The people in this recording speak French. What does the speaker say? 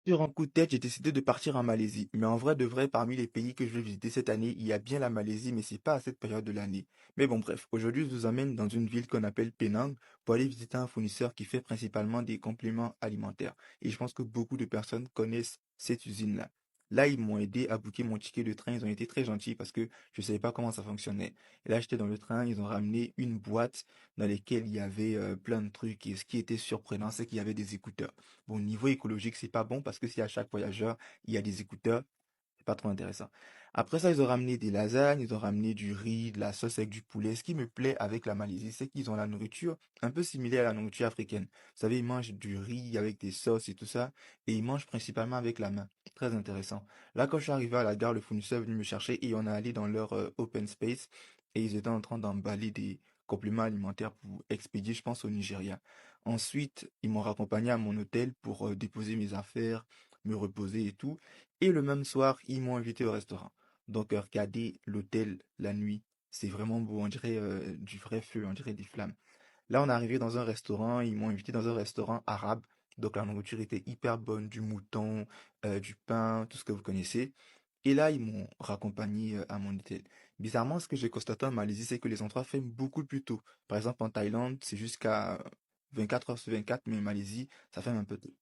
Sur un coup de tête, j'ai décidé de partir en Malaisie. Mais en vrai de vrai, parmi les pays que je vais visiter cette année, il y a bien la Malaisie, mais c'est pas à cette période de l'année. Mais bon, bref, aujourd'hui, je vous emmène dans une ville qu'on appelle Penang pour aller visiter un fournisseur qui fait principalement des compléments alimentaires. Et je pense que beaucoup de personnes connaissent cette usine-là. Là, ils m'ont aidé à booker mon ticket de train. Ils ont été très gentils parce que je savais pas comment ça fonctionnait. Et là, j'étais dans le train, ils ont ramené une boîte dans laquelle il y avait plein de trucs. Et ce qui était surprenant, c'est qu'il y avait des écouteurs. Bon, niveau écologique, c'est pas bon parce que si à chaque voyageur, il y a des écouteurs, c'est pas trop intéressant. Après ça, ils ont ramené des lasagnes, ils ont ramené du riz, de la sauce avec du poulet. Ce qui me plaît avec la Malaisie, c'est qu'ils ont la nourriture un peu similaire à la nourriture africaine. Vous savez, ils mangent du riz avec des sauces et tout ça, et ils mangent principalement avec la main. Très intéressant. Là, quand je suis arrivé à la gare, le fournisseur est venu me chercher et on est allé dans leur open space et ils étaient en train d'emballer des compléments alimentaires pour expédier, je pense, au Nigeria. Ensuite, ils m'ont raccompagné à mon hôtel pour déposer mes affaires, me reposer et tout. Et le même soir, ils m'ont invité au restaurant. Donc, regardez l'hôtel la nuit. C'est vraiment beau. On dirait du vrai feu, on dirait des flammes. Là, on est arrivé dans un restaurant. Ils m'ont invité dans un restaurant arabe. Donc, la nourriture était hyper bonne. Du mouton, du pain, tout ce que vous connaissez. Et là, ils m'ont raccompagné à mon hôtel. Bizarrement, ce que j'ai constaté en Malaisie, c'est que les endroits ferment beaucoup plus tôt. Par exemple, en Thaïlande, c'est jusqu'à 24 heures sur 24, mais en Malaisie, ça ferme un peu tôt.